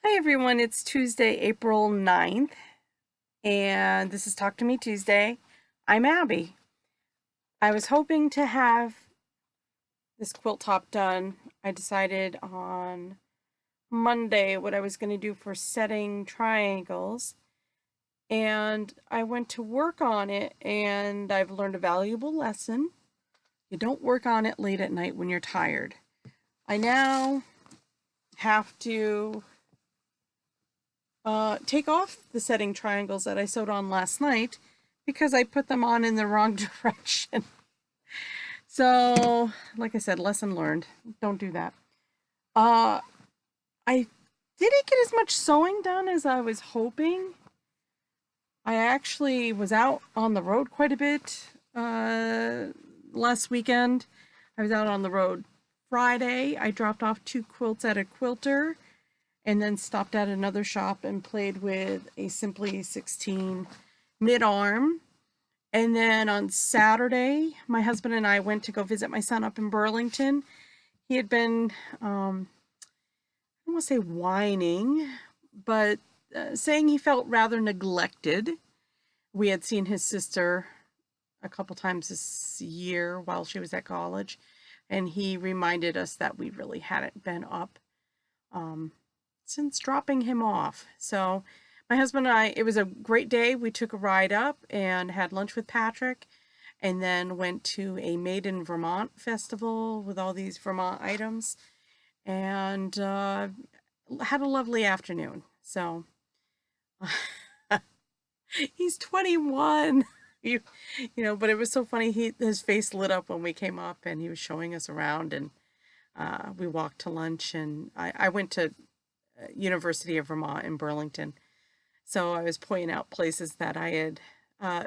Hi everyone, it's Tuesday, April 9th, and this is Talk to Me Tuesday. I'm Abby. I was hoping to have this quilt top done. I decided on Monday what I was going to do for setting triangles, and I went to work on it, and I've learned a valuable lesson. You don't work on it late at night when you're tired. I now have to take off the setting triangles that I sewed on last night because I put them on in the wrong direction. So, like I said, lesson learned. Don't do that. Uh, I didn't get as much sewing done as I was hoping. I actually was out on the road quite a bit last weekend. I was out on the road Friday. I dropped off 2 quilts at a quilter and then stopped at another shop and played with a Simply 16 mid-arm. And then on Saturday, my husband and I went to go visit my son up in Burlington. He had been, I don't want to say whining, but saying he felt rather neglected. We had seen his sister a couple times this year while she was at college, and he reminded us that we really hadn't been up um, since dropping him off. So my husband and I, it was a great day. We took a ride up and had lunch with Patrick and then went to a Made in Vermont festival with all these Vermont items and had a lovely afternoon. So he's 21. you, but it was so funny. His face lit up when we came up and he was showing us around and we walked to lunch and I went to University of Vermont in Burlington. So I was pointing out places that I had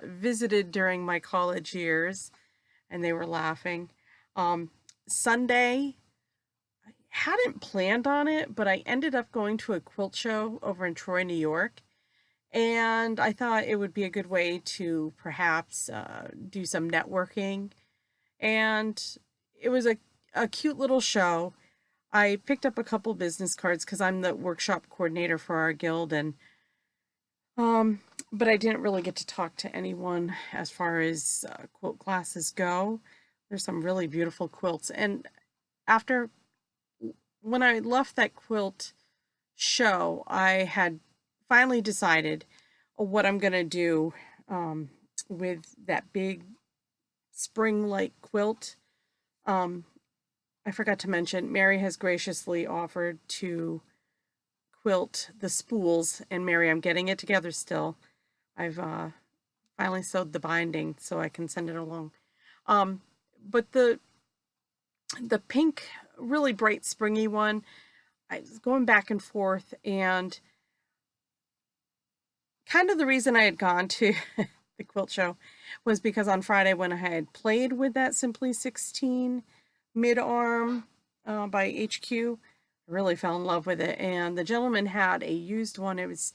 visited during my college years, and they were laughing. Sunday, I hadn't planned on it, but I ended up going to a quilt show over in Troy, New York, and I thought it would be a good way to perhaps do some networking. And it was a cute little show. I picked up a couple business cards because I'm the workshop coordinator for our guild, and but I didn't really get to talk to anyone as far as quilt classes go. There's some really beautiful quilts, and after when I left that quilt show, I had finally decided what I'm gonna do with that big spring-like quilt. Um, I forgot to mention, Mary has graciously offered to quilt the spools, and Mary, I'm getting it together still. I've finally sewed the binding so I can send it along. Um, but the pink, really bright, springy one, I was going back and forth, and kind of the reason I had gone to the quilt show was because on Friday when I had played with that Simply 16 mid-arm by HQ, I really fell in love with it. And the gentleman had a used one. It was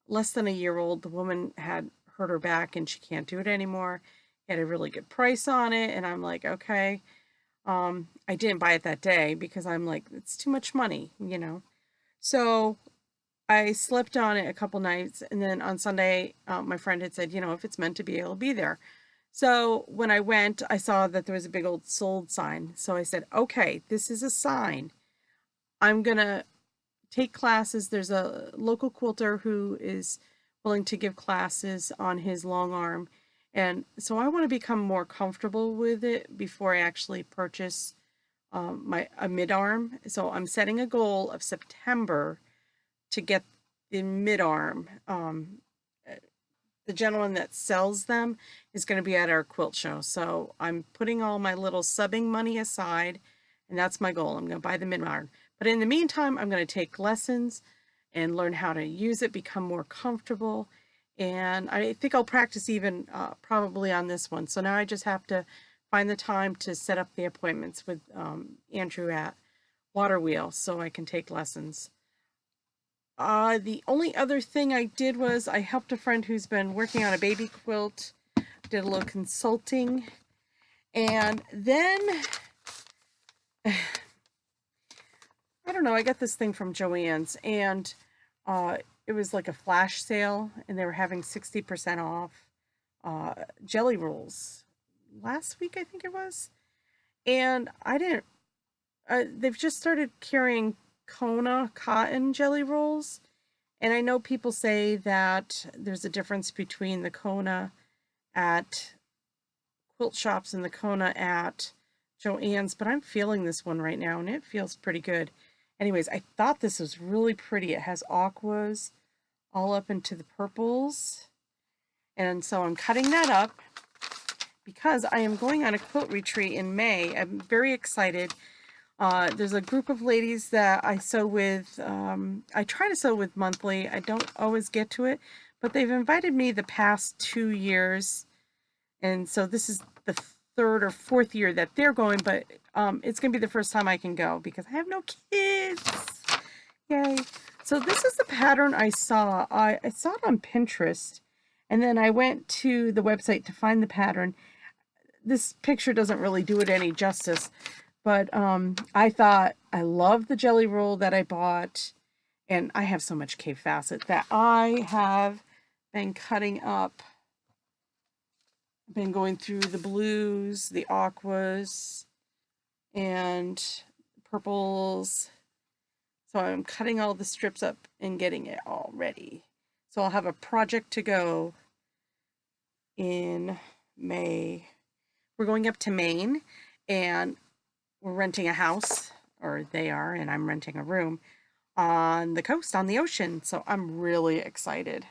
less than a year old. The woman had hurt her back and she can't do it anymore. He had a really good price on it. And I'm like, okay. I didn't buy it that day because I'm like, it's too much money. So I slept on it a couple nights. And then on Sunday, my friend had said, if it's meant to be, it'll be there. So when I went, I saw that there was a big old sold sign. So I said, okay, this is a sign. I'm going to take classes. There's a local quilter who is willing to give classes on his long arm. And so I want to become more comfortable with it before I actually purchase a mid arm. So I'm setting a goal of September to get the mid arm. The gentleman that sells them is going to be at our quilt show. So I'm putting all my little subbing money aside, and that's my goal. I'm going to buy the mid arm. But in the meantime, I'm going to take lessons and learn how to use it, become more comfortable. And I think I'll practice even probably on this one. So now I just have to find the time to set up the appointments with Andrew at Water Wheel so I can take lessons. The only other thing I did was I helped a friend who's been working on a baby quilt, did a little consulting, and then I don't know, I got this thing from Joann's, and It was like a flash sale, and they were having 60% off uh, jelly rolls last week, I think it was. And I didn't, they've just started carrying Kona cotton jelly rolls. And I know people say that there's a difference between the Kona at quilt shops and the Kona at Joann's, but I'm feeling this one right now and it feels pretty good. Anyways, I thought this was really pretty. It has aquas all up into the purples. And so I'm cutting that up because I am going on a quilt retreat in May. I'm very excited. There's a group of ladies that I sew with. I try to sew with monthly. I don't always get to it, but they've invited me the past 2 years. And so this is the third or fourth year that they're going, but it's going to be the first time I can go because I have no kids. Yay. So this is the pattern I saw. I saw it on Pinterest, and then I went to the website to find the pattern. This picture doesn't really do it any justice, but I thought I love the jelly roll that I bought, and I have so much cave facet that I have been cutting up. I've been going through the blues, the aquas, and purples. So I'm cutting all the strips up and getting it all ready. So I'll have a project to go in May. We're going up to Maine, and we're renting a house, or they are, and I'm renting a room on the coast, on the ocean. So I'm really excited.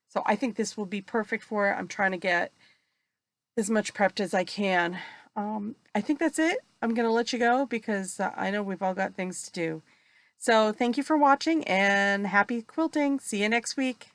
So I think this will be perfect for it. I'm trying to get as much prepped as I can. I think that's it. I'm going to let you go because I know we've all got things to do. So thank you for watching and happy quilting. See you next week.